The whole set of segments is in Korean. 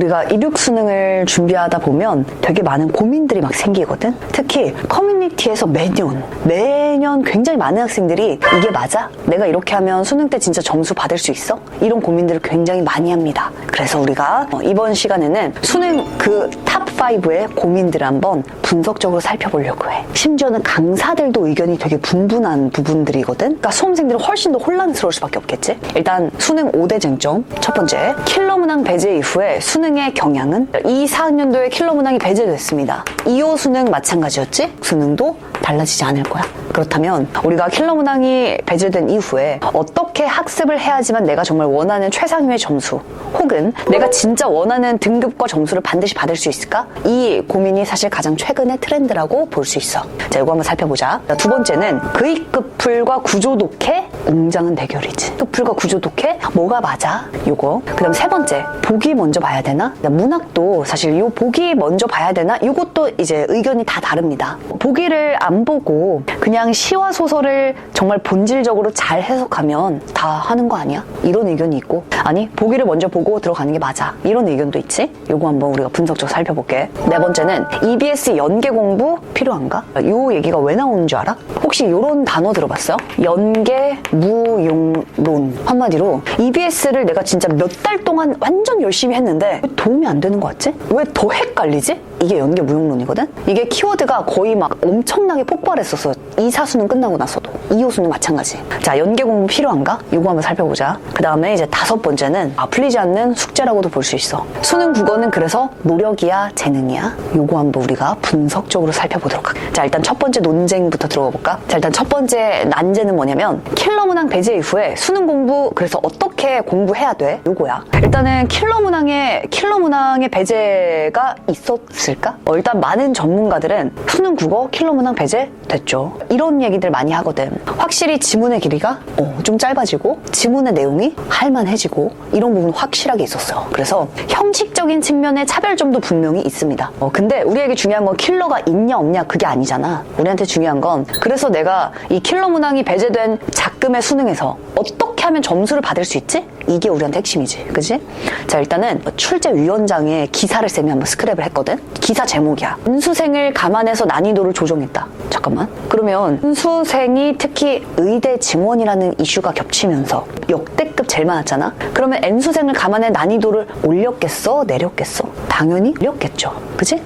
우리가 이륙 수능을 준비하다 보면 되게 많은 고민들이 막 생기거든. 특히 커뮤니티에서 매년 굉장히 많은 학생들이 이게 맞아? 내가 이렇게 하면 수능 때 진짜 점수 받을 수 있어? 이런 고민들을 굉장히 많이 합니다. 그래서 우리가 이번 시간에는 수능 그 탑 5의 고민들을 한번 분석적으로 살펴보려고 해. 심지어는 강사들도 의견이 되게 분분한 부분들이거든. 그러니까 수험생들은 훨씬 더 혼란스러울 수밖에 없겠지. 일단 수능 5대 쟁점. 첫 번째, 킬러 문항 배제 이후에 수능의 경향은? 4학년도에 킬러 문항이 배제됐습니다. 2호 수능 마찬가지였지? 수능도 달라지지 않을 거야. 그렇다면 우리가 킬러 문항이 배제된 이후에 어떻게 학습을 해야지만 내가 정말 원하는 최상위의 점수 혹은 내가 진짜 원하는 등급과 점수를 반드시 받을 수 있을까? 이 고민이 사실 가장 최근의 트렌드라고 볼 수 있어. 자, 이거 한번 살펴보자. 두 번째는 그입급풀과 구조독해 웅장한 대결이지. 급풀과 구조독해 뭐가 맞아? 요거. 그 다음 세 번째, 보기 먼저 봐야 되나? 문학도 사실 요 보기 먼저 봐야 되나? 요것도 이제 의견이 다 다릅니다. 보기를 안 보고 그냥 시와 소설을 정말 본질적으로 잘 해석하면 다 하는 거 아니야? 이런 의견이 있고, 아니 보기를 먼저 보고 들어가는 게 맞아, 이런 의견도 있지. 요거 한번 우리가 분석적으로 살펴볼게. 네 번째는 EBS 연계 공부 필요한가? 요 얘기가 왜 나오는 줄 알아? 혹시 요런 단어 들어봤어? 연계 무용론. 한마디로 EBS를 내가 진짜 몇 달 동안 완전 열심히 했는데 왜 도움이 안 되는 거 같지? 왜 더 헷갈리지? 이게 연계 무용론이거든? 이게 키워드가 거의 막 엄청나게 폭발했었어. 2, 4수능 끝나고 나서도. 2호 수능 마찬가지. 자, 연계 공부 필요한가? 요거 한번 살펴보자. 그 다음에 이제 다섯 번째는 풀리지 않는 숙제라고도 볼 수 있어. 수능 국어는 그래서 노력이야, 재능이야? 요거 한번 우리가 분석적으로 살펴보도록 할게. 자, 일단 첫 번째 논쟁부터 들어가 볼까? 자, 일단 첫 번째 난제는 뭐냐면 킬러 문항 배제 이후에 수능 공부 그래서 어떻게 공부해야 돼? 요거야. 일단은 킬러 문항의 배제가 있었을까? 일단 많은 전문가들은 수능 국어 킬러 문항 배제 됐죠. 이런 얘기들 많이 하거든. 확실히 지문의 길이가 좀 짧아지고 지문의 내용이 할만해지고 이런 부분 확실하게 있었어요. 그래서 형식적인 측면의 차별점도 분명히 있습니다. 근데 우리에게 중요한 건 킬러가 있냐 없냐 그게 아니잖아. 우리한테 중요한 건 그래서 내가 이 킬러 문항이 배제된 작금의 수능에서 어떻게 하면 점수를 받을 수 있지? 이게 우리한테 핵심이지. 그지? 자, 일단은 출제위원장의 기사를 쌤이 한번 스크랩을 했거든? 기사 제목이야. 은수생을 감안해서 난이도를 조정했다. 잠깐만. 그러면 은수생이 특히 의대 증원이라는 이슈가 겹치면서 역대급 제일 많았잖아? 그러면 N수생을 감안해 난이도를 올렸겠어? 내렸겠어? 당연히 올렸겠죠. 그지?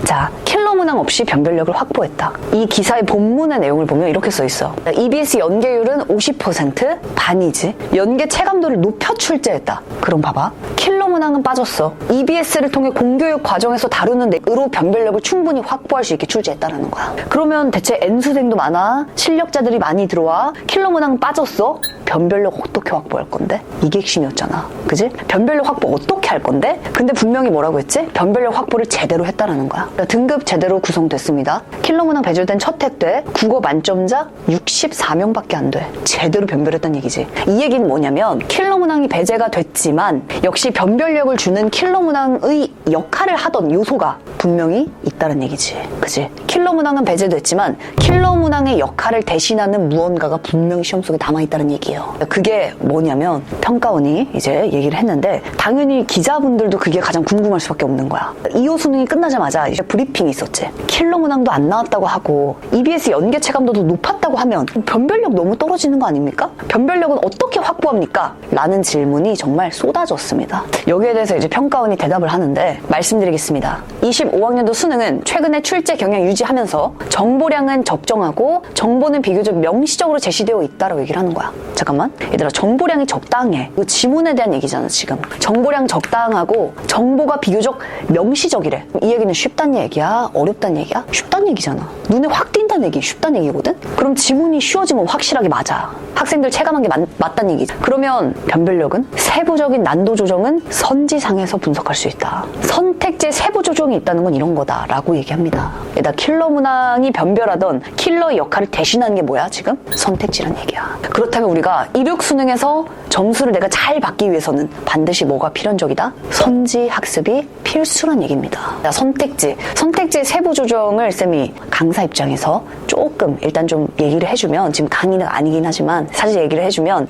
자, 킬러 문항 없이 변별력을 확보했다. 이 기사의 본문의 내용을 보면 이렇게 써있어. EBS 연계율은 50%, 반이지. 연계 체감도를 높여 출제했다. 그럼 봐봐. 킬러 문항은 빠졌어. EBS를 통해 공교육 과정에서 다루는 내용으로 변별력을 충분히 확보할 수 있게 출제했다는 거야. 그러면 대체 N수생도 많아? 실력자들이 많이 들어와? 킬러 문항은 빠졌어? 변별력 어떻게 확보할 건데? 이게 핵심이었잖아. 그지? 변별력 확보 어떻게 할 건데? 근데 분명히 뭐라고 했지? 변별력 확보를 제대로 했다라는 거야. 등급 제대로 구성됐습니다. 킬러 문항 배제된 첫 해 때 국어 만점자 64명밖에 안 돼. 제대로 변별했다는 얘기지. 이 얘기는 뭐냐면 킬러 문항이 배제가 됐지만 역시 변별력을 주는 킬러 문항의 역할을 하던 요소가 분명히 있다는 얘기지. 그지? 킬러 문항은 배제됐지만 킬러 문항의 역할을 대신하는 무언가가 분명히 시험 속에 남아있다는 얘기예요. 그게 뭐냐면 평가원이 이제 얘기를 했는데 당연히 기자분들도 그게 가장 궁금할 수밖에 없는 거야. 2호 수능이 끝나자마자 이제 브리핑이 있었지. 킬러 문항도 안 나왔다고 하고 EBS 연계 체감도도 높았다고 하면 변별력 너무 떨어지는 거 아닙니까? 변별력은 어떻게 확보합니까? 라는 질문이 정말 쏟아졌습니다. 여기에 대해서 이제 평가원이 대답을 하는데 말씀드리겠습니다. 25학년도 수능은 최근에 출제 경향 유지하면서 정보량은 적정하고 정보는 비교적 명시적으로 제시되어 있다라고 얘기를 하는 거야. 잠깐만, 얘들아, 정보량이 적당해. 이거 지문에 대한 얘기잖아. 지금 정보량 적당하고 정보가 비교적 명시적이래. 이 얘기는 쉽다는 얘기야? 어렵다는 얘기야? 쉽다는 얘기잖아. 눈에 확 띈다는 얘기, 쉽다는 얘기거든? 그럼 지문이 쉬워지면 확실하게 맞아. 학생들 체감한 게 맞다는 얘기지. 그러면 변별력은? 세부적인 난도 조정은 선지상에서 분석할 수 있다. 선택지에 세부 조정이 있다는 건 이런 거다라고 얘기합니다. 얘들아, 킬러 문항이 변별하던 킬러의 역할을 대신하는 게 뭐야 지금? 선택지란 얘기야. 얘기야. 그렇다면 우리가 이륙 수능에서 점수를 내가 잘 받기 위해서는 반드시 뭐가 필연적이다? 선지 학습이 필수란 얘기입니다. 선택지의 세부 조정을 쌤이 강사 입장에서 조금 일단 좀 얘기를 해주면, 지금 강의는 아니긴 하지만 사실 얘기를 해주면,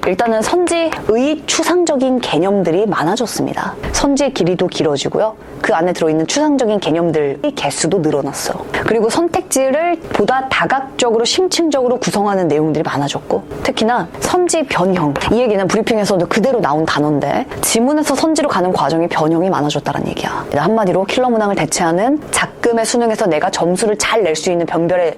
일단은 선지의 추상적인 개념들이 많아졌습니다. 선지의 길이도 길어지고요. 그 안에 들어있는 추상적인 개념들의 개수도 늘어났어. 그리고 선택지를 보다 다각적으로 심층적으로 구성하는 내용들이 많아졌고, 특히나 선지 변형, 이 얘기는 브리핑에서도 그대로 나온 단어인데 지문에서 선지로 가는 과정이 변형이 많아졌다는 얘기야. 한마디로 킬러 문항을 대체하는 작금의 수능에서 내가 점수를 잘 낼 수 있는 변별의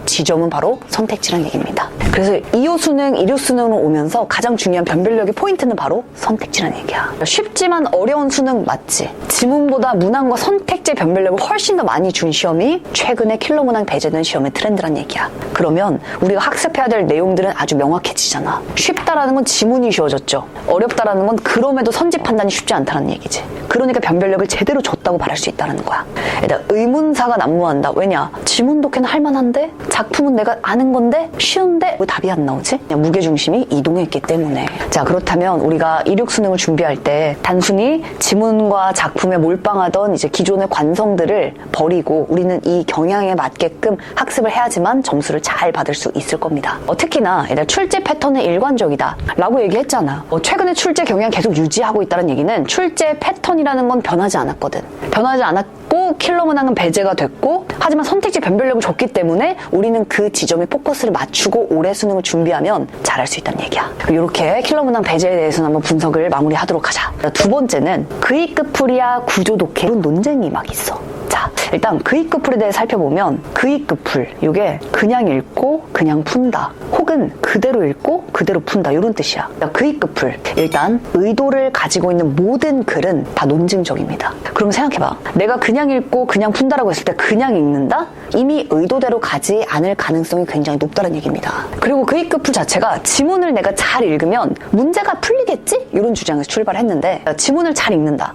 지점은 바로 선택지란 얘기입니다. 그래서 2호 수능, 1호 수능으로 오면서 가장 중요한 변별력의 포인트는 바로 선택지란 얘기야. 쉽지만 어려운 수능 맞지? 지문보다 문항과 선택지 변별력을 훨씬 더 많이 준 시험이 최근에 킬러 문항 배제된 시험의 트렌드란 얘기야. 그러면 우리가 학습해야 될 내용들은 아주 명확해지잖아. 쉽다라는 건 지문이 쉬워졌죠. 어렵다라는 건 그럼에도 선지 판단이 쉽지 않다는 얘기지. 그러니까 변별력을 제대로 줬다고 말할 수 있다는 거야. 일단 의문사가 난무한다. 왜냐? 지문 독해는 할만한데 작품은 내가 아는 건데 쉬운데 왜 답이 안 나오지? 그냥 무게중심이 이동했기 때문에. 자, 그렇다면 우리가 이륙 수능을 준비할 때 단순히 지문과 작품에 몰빵하던 이제 기존의 관성들을 버리고 우리는 이 경향에 맞게끔 학습을 해야지만 점수를 잘 받을 수 있을 겁니다. 특히나 출제 패턴은 일관적이다 라고 얘기했잖아. 최근에 출제 경향 계속 유지하고 있다는 얘기는 출제 패턴이라는 건 변하지 않았거든. 변하지 않았고 킬러 문항은 배제가 됐고, 하지만 선택지 변별력을 줬기 때문에 우리는 그 지점에 포커스를 맞추고 올해 수능을 준비하면 잘할 수 있다는 얘기야. 이렇게 킬러 문항 배제에 대해서는 한번 분석을 마무리하도록 하자. 두 번째는 그이끄풀이야 구조독해, 이런 논쟁이 막 있어. 자, 일단 그이끄풀에 대해 살펴보면 그이끄풀, 이게 그냥 읽고 그냥 푼다, 혹은 그대로 읽고 그대로 푼다, 이런 뜻이야. 그이끄풀, 일단 의도를 가지고 있는 모든 글은 다 논증적입니다. 그럼 생각해봐. 내가 그냥 읽고 그냥 푼다라고 했을 때 그냥 읽는다? 이미 의도대로 가지 않을 가능성이 굉장히 높다는 얘기입니다. 그리고 그이끄풀 자체가 지문을 내가 잘 읽으면 문제가 풀리겠지? 이런 주장에서 출발했는데, 지문을 잘 읽는다,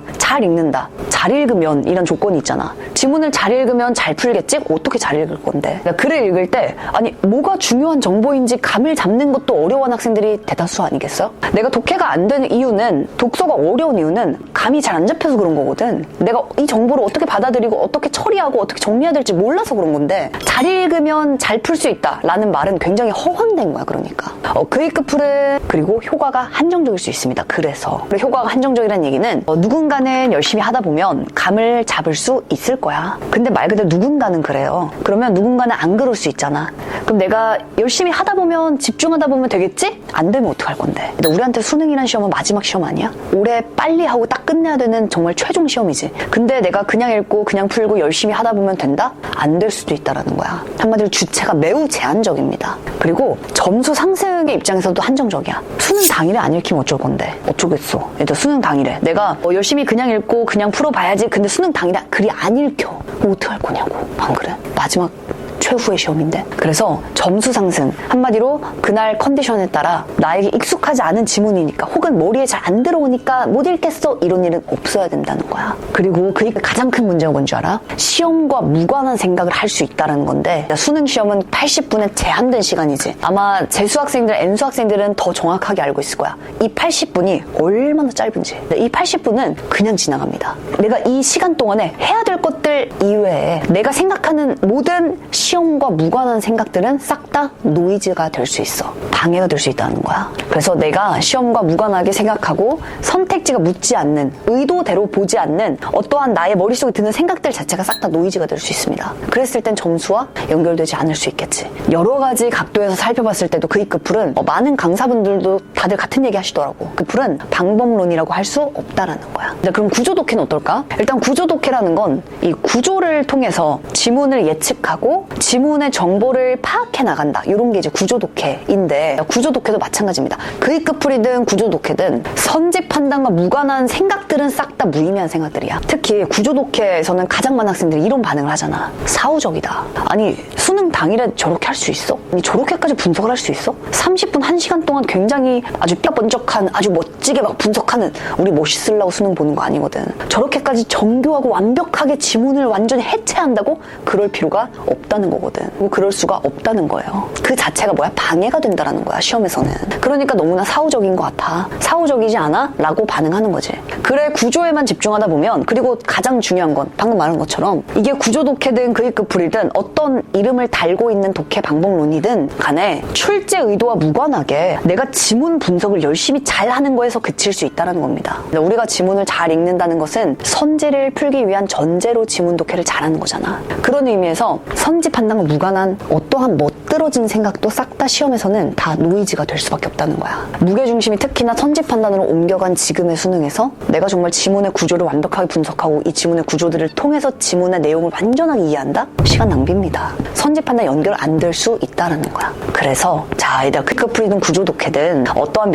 잘 읽으면 이런 조건이 있잖아. 지문을 잘 읽으면 잘 풀겠지? 어떻게 잘 읽을 건데? 글을 읽을 때 아니 뭐가 중요한 정보인지 감을 잡는 것도 어려워하는 학생들이 대다수 아니겠어요? 내가 독해가 안 되는 이유는, 독서가 어려운 이유는 감이 잘 안 잡혀서 그런 거거든. 내가 이 정보를 어떻게 받아들이고 어떻게 처리하고 어떻게 정리해야 될지 몰라서 그런 건데, 잘 읽으면 잘 풀 수 있다라는 말은 굉장히 허황된 거야. 그러니까 그이끄풀은 그리고 효과가 한정적일 수 있습니다. 그래서 효과가 한정적이라는 얘기는 누군가는 열심히 하다 보면 감을 잡을 수 있을 거야. 근데 말 그대로 누군가는 그래요. 그러면 누군가는 안 그럴 수 있잖아. 그럼 내가 열심히 하다 보면, 집중하다 보면 되겠지? 안 되면 어떡할 건데? 근데 우리한테 수능이란 시험은 마지막 시험 아니야? 올해 빨리 하고 딱 끝내야 되는 정말 최종 시험이지. 근데 내가 그냥 읽고 그냥 풀고 열심히 하다 보면 된다? 안 될 수도 있다라는 거야. 한마디로 주체가 매우 제한적입니다. 그리고 점수 상승의 입장에서도 한정적이야. 수능 당일에 안 읽히면 어쩔 건데? 어쩌겠어. 일단 수능 당일에 내가 열심히 그냥 읽고 그냥 풀어봐야지. 근데 수능 당일에 글이 안 읽혀. 어떡할 거냐고. 안 그래? 마지막 최후의 시험인데. 그래서 점수 상승, 한마디로 그날 컨디션에 따라 나에게 익숙하지 않은 지문이니까, 혹은 머리에 잘 안 들어오니까 못 읽겠어, 이런 일은 없어야 된다는 거야. 그리고 그게 가장 큰 문제가 뭔지 알아? 시험과 무관한 생각을 할 수 있다는 건데, 수능 시험은 80분의 제한된 시간이지. 아마 재수 학생들, N수 학생들은 더 정확하게 알고 있을 거야. 이 80분이 얼마나 짧은지. 이 80분은 그냥 지나갑니다. 내가 이 시간 동안에 해야 될 것들 이외에 내가 생각하는 모든 시험과 무관한 생각들은 싹 다 노이즈가 될 수 있어. 방해가 될 수 있다는 거야. 그래서 내가 시험과 무관하게 생각하고 선택지가 묻지 않는, 의도대로 보지 않는 어떠한 나의 머릿속에 드는 생각들 자체가 싹 다 노이즈가 될 수 있습니다. 그랬을 땐 점수와 연결되지 않을 수 있겠지. 여러 가지 각도에서 살펴봤을 때도 그이끄풀은 많은 강사분들도 다들 같은 얘기 하시더라고. 그 풀은 방법론이라고 할 수 없다라는 거야. 그럼 구조독해는 어떨까? 일단 구조독해라는 건 이 구조를 통해서 지문을 예측하고 지문의 정보를 파악해 나간다, 이런 게 이제 구조독해인데, 구조독해도 마찬가지입니다. 그이끄풀이든 구조독해든 선지 판단과 무관한 생각들은 싹 다 무의미한 생각들이야. 특히 구조독해에서는 가장 많은 학생들이 이런 반응을 하잖아. 사후적이다. 아니 수능 당일에 저렇게 할 수 있어? 아니 저렇게까지 분석을 할 수 있어? 30분, 1시간 동안 굉장히 아주 뼈번쩍한, 아주 멋지게 막 분석하는, 우리 멋있으려고 수능 보는 거 아니거든. 저렇게까지 정교하고 완벽하게 지문을 완전히 해체한다고? 그럴 필요가 없다는 거거든. 뭐 그럴 수가 없다는 거예요. 그 자체가 뭐야? 방해가 된다라는 거야, 시험에서는. 그러니까 너무나 사후적인 것 같아. 사후적이지 않아? 라고 반응하는 거지. 그래, 구조에만 집중하다 보면, 그리고 가장 중요한 건 방금 말한 것처럼 이게 구조 독해든 그입급풀이든 어떤 이름을 달고 있는 독해 방법론이든 간에 출제 의도와 무관하게 내가 지문 분석을 열심히 잘 하는 거에서 그칠 수 있다는 겁니다. 우리가 지문을 잘 읽는다는 것은 선지를 풀기 위한 전제로 지문 독해를 잘하는 거잖아. 그런 의미에서 선지 판단과 무관한 어떠한 멋들어진 생각도 싹 다 시험에서는 다 노이즈가 될 수밖에 없다는 거야. 무게중심이 특히나 선지 판단으로 옮겨간 지금의 수능에서 내가 정말 지문의 구조를 완벽하게 분석하고 이 지문의 구조들을 통해서 지문의 내용을 완전하게 이해한다? 시간 낭비입니다. 선지 판단 연결 안 될 수 있다는 거야. 그래서 자, 얘들아, 퀵커플이든 구조 독해든 어떠한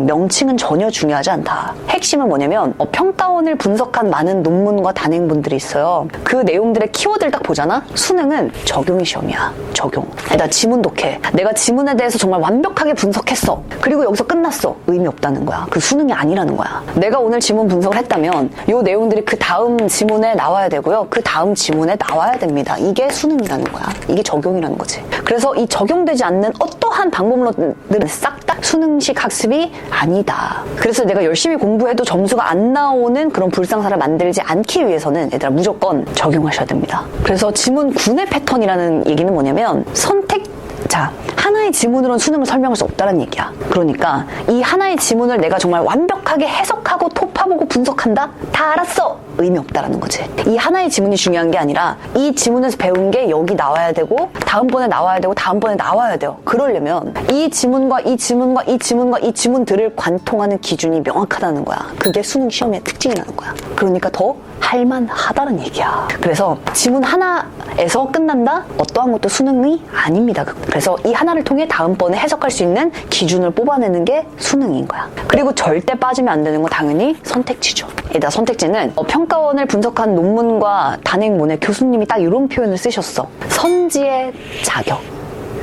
명칭은 전혀 중요하지 않다. 핵심은 뭐냐면 평가원을 분석한 많은 논문과 단행본들이 있어요. 그 내용들의 키워드를 딱 보잖아? 수능은 적용이 시험이야. 적용. 나 지문 독해. 내가 지문에 대해서 정말 완벽하게 분석했어. 그리고 여기서 끝났어. 의미 없다는 거야. 그 수능이 아니라는 거야. 내가 오늘 지문 분석을 했다면 이 내용들이 그 다음 지문에 나와야 되고요. 그 다음 지문에 나와야 됩니다. 이게 수능이라는 거야. 이게 적용이라는 거지. 그래서 이 적용되지 않는 어떠한 방법론들은 싹 다 수능식 학습이 아니다. 그래서 내가 열심히 공부해도 점수가 안 나오는 그런 불상사를 만들지 않기 위해서는 얘들아 무조건 적용하셔야 됩니다. 그래서 지문 군의 패턴이라는 얘기는 뭐냐면 자, 하나의 지문으로는 수능을 설명할 수 없다는 얘기야. 그러니까 이 하나의 지문을 내가 정말 완벽하게 해석하고 토파보고 분석한다? 다 알았어! 의미 없다라는 거지. 이 하나의 지문이 중요한 게 아니라 이 지문에서 배운 게 여기 나와야 되고 다음번에 나와야 되고 다음번에 나와야 돼요. 그러려면 이 지문과 이 지문과 이 지문과 이 지문들을 관통하는 기준이 명확하다는 거야. 그게 수능 시험의 특징이라는 거야. 그러니까 더 할만하다는 얘기야. 그래서 지문 하나에서 끝난다? 어떠한 것도 수능이 아닙니다. 그래서 이 하나를 통해 다음번에 해석할 수 있는 기준을 뽑아내는 게 수능인 거야. 그리고 절대 빠지면 안 되는 건 당연히 선택지죠. 일단 선택지는 평가원을 분석한 논문과 단행본에 교수님이 딱 이런 표현을 쓰셨어. 선지의 자격.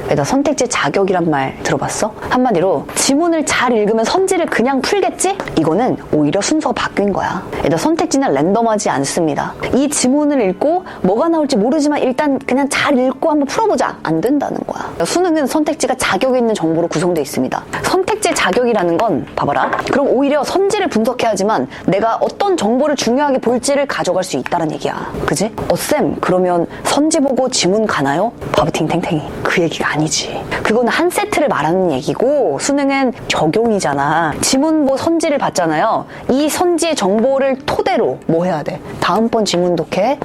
일단 선택지 자격이란 말 들어봤어? 한마디로 지문을 잘 읽으면 선지를 그냥 풀겠지? 이거는 오히려 순서가 바뀐 거야. 일단 선택지는 랜덤하지 않습니다. 이 지문을 읽고 뭐가 나올지 모르지만 일단 그냥 잘 읽고 한번 풀어보자. 안 된다는 거야. 수능은 선택지가 자격이 있는 정보로 구성되어 있습니다. 선택지 자격이라는 건 봐봐라. 그럼 오히려 선지를 분석해야 하지만 내가 어떤 정보를 중요하게 볼지를 가져갈 수 있다는 얘기야. 그지? 쌤, 그러면 선지 보고 지문 가나요? 바보팅탱탱이. 그 얘기가 아니지. 그거는 한 세트를 말하는 얘기고 수능은 적용이잖아. 지문보 선지를 봤잖아요. 이 선지의 정보를 토대로 뭐 해야 돼? 다음번 지문 독해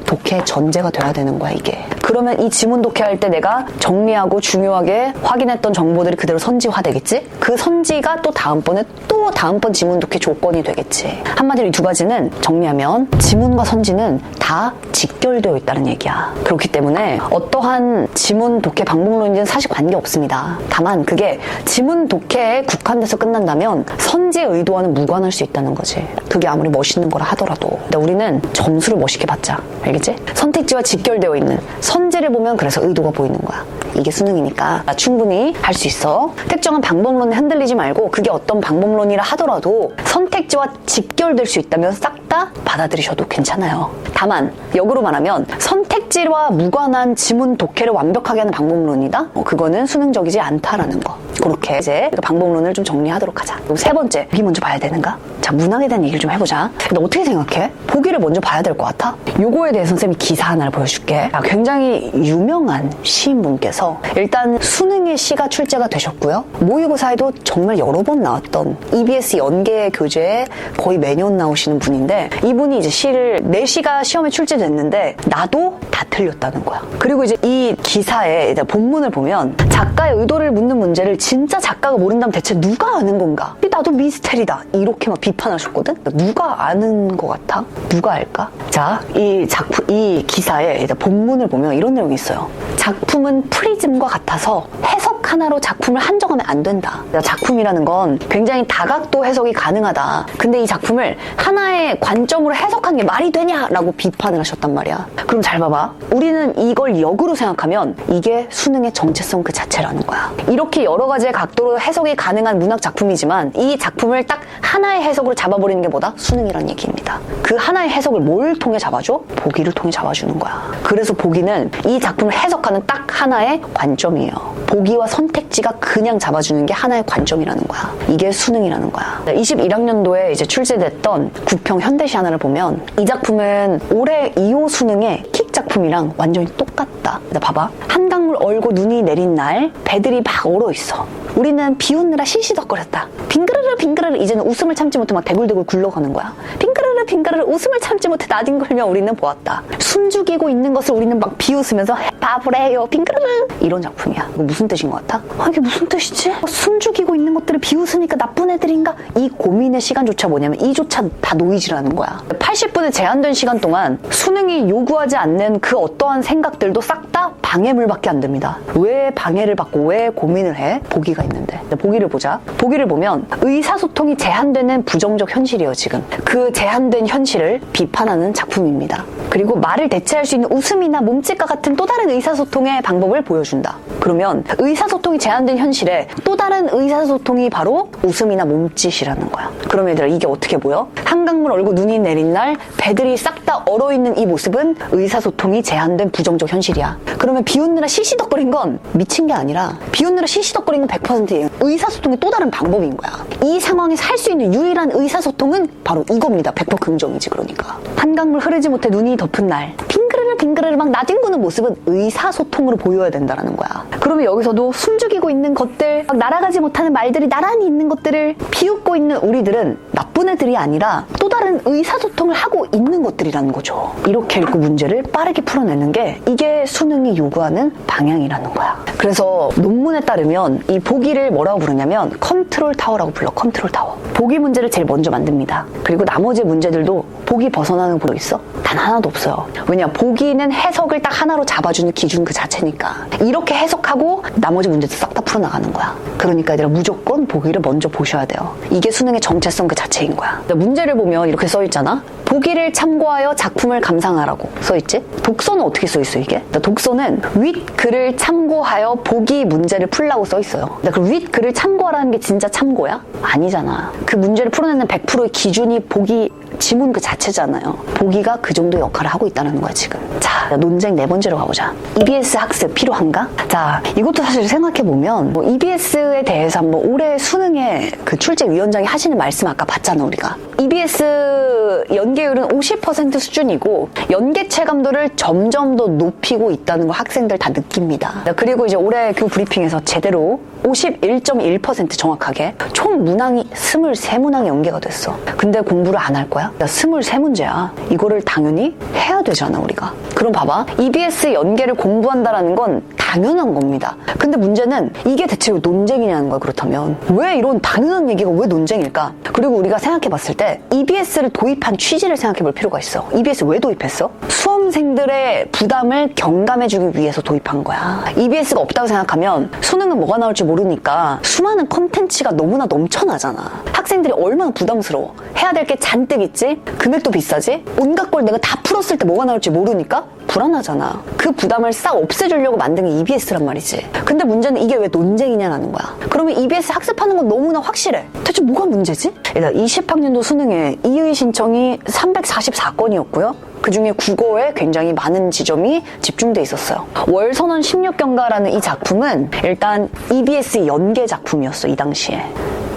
전제가 돼야 되는 거야, 이게. 그러면 이 지문 독해할 때 내가 정리하고 중요하게 확인했던 정보들이 그대로 선지화 되겠지? 그 선지가 또 다음번 지문 독해 조건이 되겠지. 한마디로 이 두 가지는 정리하면 지문과 선지는 다 직결되어 있다는 얘기야. 그렇기 때문에 어떠한 지문 독해 방법론이든 사실 관계없습니다. 다만 그게 지문 독해에 국한돼서 끝난다면 선지의 의도와는 무관할 수 있다는 거지. 그게 아무리 멋있는 거라 하더라도. 근데 우리는 점수를 멋있게 받자. 알겠지? 선택지와 직결되어 있는 선지를 보면 그래서 의도가 보이는 거야. 이게 수능이니까 충분히 할 수 있어. 특정한 방법론에 흔들리지 말고 그게 어떤 방법론이라 하더라도 선택지와 직결될 수 있다면 싹 다 받아들이셔도 괜찮아요. 다만 역으로 말하면 선택지와 무관한 지문 독해를 완벽하게 하는 방법론이다? 그거는 수능적이지 않다라는 거. 그렇게 이제 방법론을 좀 정리하도록 하자. 그리고 세 번째, 보기 먼저 봐야 되는가? 자, 문학에 대한 얘기를 좀 해보자. 너 어떻게 생각해? 보기를 먼저 봐야 될 것 같아? 요거에 대해서 선생님이 기사 하나를 보여줄게. 굉장히 유명한 시인분께서 일단 수능의 시가 출제가 되셨고요. 모의고사에도 정말 여러 번 나왔던 EBS 연계 교재에 거의 매년 나오시는 분인데 이분이 이제 내 시가 시험에 출제됐는데 나도 다 틀렸다는 거야. 그리고 이제 이 기사의 본문을 보면 작가의 의도를 묻는 문제를 진짜 작가가 모른다면 대체 누가 아는 건가? 나도 미스테리다. 이렇게 막 비판하셨거든? 누가 아는 것 같아? 누가 알까? 자, 이 기사의 본문을 보면 이런 내용이 있어요. 작품은 프리즘과 같아서 해석 문학 하나로 작품을 한정하면 안 된다. 작품이라는 건 굉장히 다각도 해석이 가능하다. 근데 이 작품을 하나의 관점으로 해석하는 게 말이 되냐라고 비판을 하셨단 말이야. 그럼 잘 봐봐. 우리는 이걸 역으로 생각하면 이게 수능의 정체성 그 자체라는 거야. 이렇게 여러 가지의 각도로 해석이 가능한 문학 작품이지만 이 작품을 딱 하나의 해석으로 잡아버리는 게 뭐다? 수능이란 얘기입니다. 그 하나의 해석을 뭘 통해 잡아줘? 보기를 통해 잡아주는 거야. 그래서 보기는 이 작품을 해석하는 딱 하나의 관점이에요. 보기와 선택지가 그냥 잡아주는 게 하나의 관점이라는 거야. 이게 수능이라는 거야. 21학년도에 이제 출제됐던 구평 현대시하나를 보면 이 작품은 올해 2호 수능의 킥 작품이랑 완전히 똑같다. 봐봐. 한강물 얼고 눈이 내린 날 배들이 막 얼어있어. 우리는 비 오느라 시시덕거렸다. 빙그르르 빙그르르 이제는 웃음을 참지 못해 막 대굴대굴 굴러가는 거야. 빙그르르 빙그르르 웃음을 참지 못해 나뒹굴며 우리는 보았다. 숨죽이고 있는 것을 우리는 막 비웃으면서 바보래요 빙그르르 이런 작품이야. 이거 무슨 뜻인 것 같아? 이게 무슨 뜻이지? 숨죽이고 있는 것들을 비웃으니까 나쁜 애들인가? 이 고민의 시간조차 뭐냐면 이조차 다 노이즈라는 거야. 80분의 제한된 시간 동안 수능이 요구하지 않는 그 어떠한 생각들도 싹 다 방해물밖에 안 됩니다. 왜 방해를 받고 왜 고민을 해? 보기가 있는데. 보기를 보자. 보기를 보면 의사소통이 제한되는 부정적 현실이에요, 지금. 그 제한된 현실을 비판하는 작품입니다. 그리고 말을 대체할 수 있는 웃음이나 몸짓과 같은 또 다른 의사소통의 방법을 보여준다. 그러면 의사소통이 제한된 현실에 또 다른 의사소통이 바로 웃음이나 몸짓이라는 거야. 그럼 얘들아 이게 어떻게 보여? 한강물 얼고 눈이 내린 날 배들이 싹 다 얼어있는 이 모습은 의사소통이 제한된 부정적 현실이야. 그러면 비웃느라 시시덕거린 건 미친 게 아니라 비웃느라 시시덕거린 건 100%예요. 의사소통의 또 다른 방법인 거야. 이 상황에서 할 수 있는 유일한 의사소통은 바로 이겁니다. 100% 긍정이지 그러니까. 한강물 흐르지 못해 눈이 덮은 날 빙그르르 빙그르르 막 나뒹구는 모습은 의사소통으로 보여야 된다는 거야. 그러면 여기서도 숨죽이고 있는 것들, 막 날아가지 못하는 말들이 나란히 있는 것들을 비웃고 있는 우리들은 나쁜 애들이 아니라 또 다른 의사소통을 하고 있는 것들이라는 거죠. 이렇게 읽고 문제를 빠르게 풀어내는 게 이게 수능이 요구하는 방향이라는 거야. 그래서 논문에 따르면 이 보기를 뭐라고 부르냐면 컨트롤 타워라고 불러. 컨트롤 타워. 보기 문제를 제일 먼저 만듭니다. 그리고 나머지 문제들도 보기 벗어나는 거 있어? 단 하나도 없어요. 왜냐? 보기는 해석을 딱 하나로 잡아주는 기준 그 자체니까. 이렇게 해석하고 나머지 문제도 싹 다 풀어나가는 거야. 그러니까 얘들아 무조건 보기를 먼저 보셔야 돼요. 이게 수능의 정체성 그 자체인 거야. 문제를 보면 이렇게 써있잖아. 보기를 참고하여 작품을 감상하라고 써있지? 독서는 어떻게 써있어 이게? 독서는 윗글을 참고하여 보기 문제를 풀라고 써있어요. 그 윗글을 참고하라는 게 진짜 참고야? 아니잖아. 그 문제를 풀어내는 100%의 기준이 보기 지문 그 자체잖아요. 보기가 그 정도 역할을 하고 있다는 거야 지금. 자, 논쟁 네 번째로 가보자. EBS 학습 필요한가? 자, 이것도 사실 생각해보면 EBS에 대해서 한번 올해 수능에 그 출제위원장이 하시는 말씀 아까 봤잖아 우리가. EBS 연계율은 50% 수준이고 연계 체감도를 점점 더 높이고 있다는 걸 학생들 다 느낍니다. 그리고 이제 올해 그 브리핑에서 제대로 51.1% 정확하게 총 문항이 23문항이 연계가 됐어. 근데 공부를 안 할 거야? 23문제야. 이거를 당연히 해야 되잖아 우리가. 그럼 봐봐. EBS 연계를 공부한다라는 건 당연한 겁니다. 근데 문제는 이게 대체 왜 논쟁이냐는 거야. 그렇다면 왜 이런 당연한 얘기가 왜 논쟁일까? 그리고 우리가 생각해봤을 때 EBS를 도입한 취지를 생각해볼 필요가 있어. EBS 왜 도입했어? 수험생들의 부담을 경감해주기 위해서 도입한 거야. EBS가 없다고 생각하면 수능은 뭐가 나올지 모르니까 수많은 컨텐츠가 너무나 넘쳐나잖아. 학생들이 얼마나 부담스러워. 해야 될 게 잔뜩 있지? 금액도 비싸지? 온갖 걸 내가 다 풀었을 때 뭐가 나올지 모르니까 불안하잖아. 그 부담을 싹 없애주려고 만든 게 EBS란 말이지. 근데 문제는 이게 왜 논쟁이냐라는 거야. 그러면 EBS 학습하는 건 너무나 확실해. 대체 뭐가 문제지? 일단 20학년도 수능에 이의 신청이 344건이었고요. 그중에 국어에 굉장히 많은 지점이 집중돼 있었어요. 월선언 16경가라는 이 작품은 일단 EBS 연계 작품이었어, 이 당시에.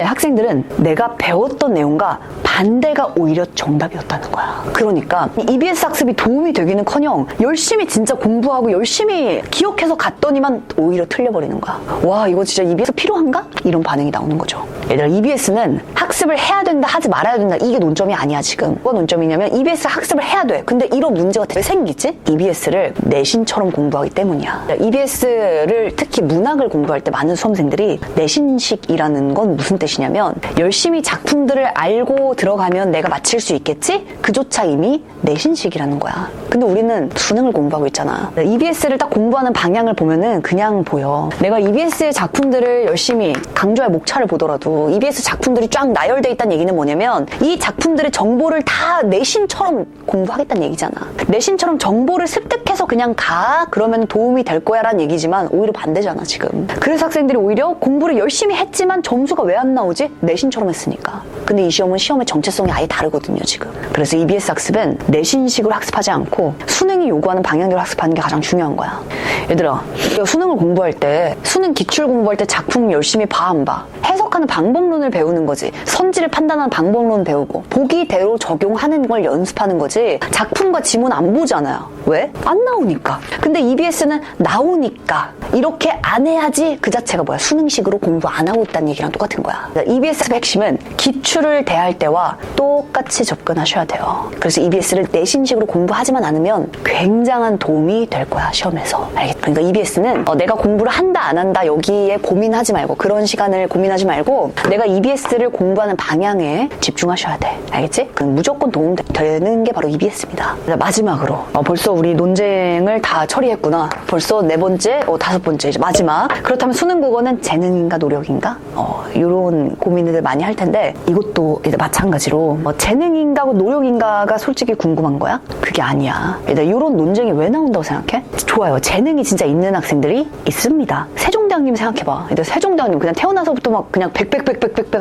학생들은 내가 배웠던 내용과 반대가 오히려 정답이었다는 거야. 그러니까 EBS 학습이 도움이 되기는커녕 열심히 진짜 공부하고 열심히 기억해서 갔더니만 오히려 틀려버리는 거야. 와, 이거 진짜 EBS 필요한가? 이런 반응이 나오는 거죠. 얘들아, EBS는 학습을 해야 된다, 하지 말아야 된다, 이게 논점이 아니야 지금. 뭐가 논점이냐면 EBS 학습을 해야 돼. 근데 이런 문제가 왜 생기지? EBS를 내신처럼 공부하기 때문이야. EBS를 특히 문학을 공부할 때 많은 수험생들이 내신식이라는 건 무슨 뜻이냐면 열심히 작품들을 알고 들어가면 내가 맞힐 수 있겠지? 그조차 이미 내신식이라는 거야. 근데 우리는 수능을 공부하고 있잖아. EBS를 딱 공부하는 방향을 보면은 그냥 보여. 내가 EBS의 작품들을 열심히 강조할 목차를 보더라도 EBS 작품들이 쫙 나열돼 있다는 얘기는 뭐냐면 이 작품들의 정보를 다 내신처럼 공부하겠다는 얘기잖아. 내신처럼 정보를 습득해서 그냥 가? 그러면 도움이 될 거야 라는 얘기지만 오히려 반대잖아 지금. 그래서 학생들이 오히려 공부를 열심히 했지만 점수가 왜 안 나오지? 내신처럼 했으니까. 근데 이 시험은 시험의 정체성이 아예 다르거든요 지금. 그래서 EBS 학습은 내신식으로 학습하지 않고 수능이 요구하는 방향대로 학습하는 게 가장 중요한 거야. 얘들아, 수능을 공부할 때, 수능 기출 공부할 때 작품 열심히 봐, 안 봐? 해석하는 방법론을 배우는 거지. 선지를 판단하는 방법론 배우고 보기대로 적용하는 걸 연습하는 거지. 작품과 지문 안 보잖아요. 왜? 안 나오니까. 근데 EBS는 나오니까 이렇게 안 해야지 그 자체가 뭐야? 수능식으로 공부 안 하고 있다는 얘기랑 똑같은 거야. EBS의 핵심은 기출을 대할 때와 똑같이 접근하셔야 돼요. 그래서 EBS를 내신식으로 공부하지만 않으면 굉장한 도움이 될 거야 시험에서. 알겠지? 그러니까 EBS는 내가 공부를 한다 안 한다 여기에 고민하지 말고, 그런 시간을 고민하지 말고 내가 EBS를 공부하는 방향에 집중하셔야 돼. 알겠지? 그럼 무조건 도움되는 게 바로 EBS입니다. 마지막으로 벌써 우리 논쟁을 다 처리했구나. 벌써 4번째, 5번째 이제 마지막. 그렇다면 수능 국어는 재능인가 노력인가? 이런 고민들 많이 할 텐데 이것도 이제 마찬가지로 재능인가 노력인가가 솔직히 궁금한 거야? 그게 아니야. 이런 논쟁이 왜 나온다고 생각해? 좋아요. 재능이 진짜 있는 학생들이 있습니다. 세종대왕님 생각해봐. 세종대왕님 그냥 태어나서부터 막 그냥 100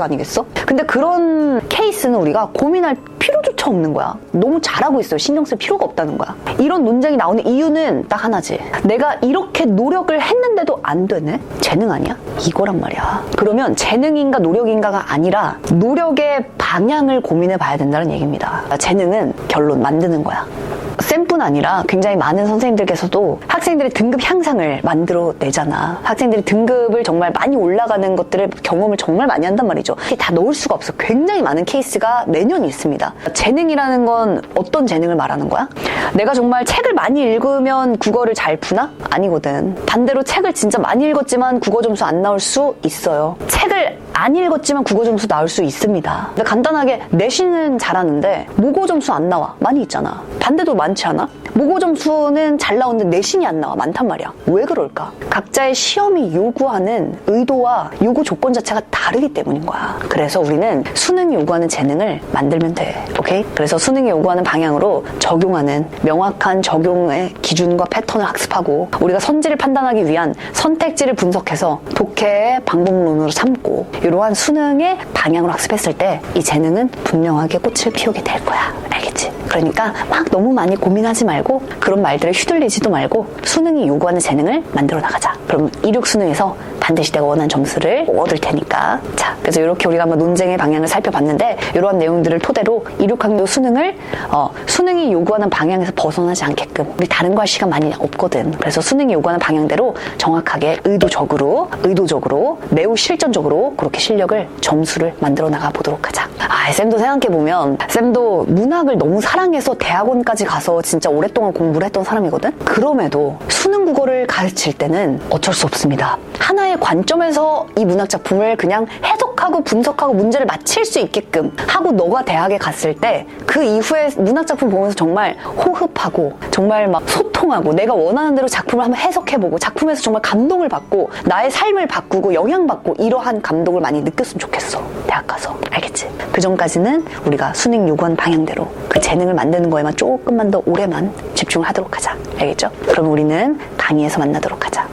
아니겠어? 근데 그런 케이스는 우리가 고민할 필요조차 없는 거야. 너무 잘하고 있어요. 신경 쓸 필요가 없다는 거야. 이런 논쟁이 나오는 이유는 딱 하나지. 내가 이렇게 노력을 했는데도 안 되네? 재능 아니야? 이거란 말이야. 그러면 재능인가 노력인가가 아니라 노력의 방향을 고민해 봐야 된다는 얘기입니다. 재능은 결론 만드는 거야. 쌤뿐 아니라 굉장히 많은 선생님들께서도 학생들의 등급 향상을 만들어내잖아. 학생들이 등급을 정말 많이 올라가는 것들을 경험을 정말 많이 한단 말이죠. 이게 다 넣을 수가 없어. 굉장히 많은 케이스가 매년 있습니다. 재능이라는 건 어떤 재능을 말하는 거야? 내가 정말 책을 많이 읽으면 국어를 잘 푸나? 아니거든. 반대로 책을 진짜 많이 읽었지만 국어 점수 안 나올 수 있어요. 책을 안 읽었지만 국어 점수 나올 수 있습니다. 근데 간단하게 내신은 잘하는데 모고 점수 안 나와. 많이 있잖아. 반대도 많지 않아? 모고 점수는 잘 나오는데 내신이 안 나와. 많단 말이야. 왜 그럴까? 각자의 시험이 요구하는 의도와 요구 조건 자체가 다르기 때문인 거야. 그래서 우리는 수능이 요구하는 재능을 만들면 돼. 오케이? 그래서 수능이 요구하는 방향으로 적용하는 명확한 적용의 기준과 패턴을 학습하고 우리가 선지를 판단하기 위한 선택지를 분석해서 독해의 방법론으로 삼고 이러한 수능의 방향으로 학습했을 때 이 재능은 분명하게 꽃을 피우게 될 거야. 알겠지? 그러니까 막 너무 많이 고민하지 말고 그런 말들에 휘둘리지도 말고 수능이 요구하는 재능을 만들어 나가자. 그럼 이륙 수능에서 반드시 내가 원하는 점수를 얻을 테니까. 자, 그래서 이렇게 우리가 한번 논쟁의 방향을 살펴봤는데 이러한 내용들을 토대로 이륙학교 수능을 수능이 요구하는 방향에서 벗어나지 않게끔 우리 다른 거 할 시간 많이 없거든. 그래서 수능이 요구하는 방향대로 정확하게 의도적으로 매우 실전적으로 그렇게 실력을 점수를 만들어 나가 보도록 하자. 쌤도 생각해보면 쌤도 문학을 너무 사랑해서 대학원까지 가서 진짜 오랫동안 공부를 했던 사람이거든. 그럼에도 수능 국어를 가르칠 때는 어쩔 수 없습니다. 하나의 관점에서 이 문학 작품을 그냥 해석하고 분석하고 문제를 맞힐 수 있게끔 하고 너가 대학에 갔을 때 그 이후에 문학 작품 보면서 정말 호흡하고 정말 막 소통하고 내가 원하는 대로 작품을 한번 해석해보고 작품에서 정말 감동을 받고 나의 삶을 바꾸고 영향받고 이러한 감동을 많이 느꼈으면 좋겠어. 대학 가서. 알겠지? 그 전까지는 우리가 수능 요구한 방향대로 그 재능을 만드는 거에만 조금만 더 오래만 집중을 하도록 하자. 알겠죠? 그럼 우리는 강의에서 만나도록 하자.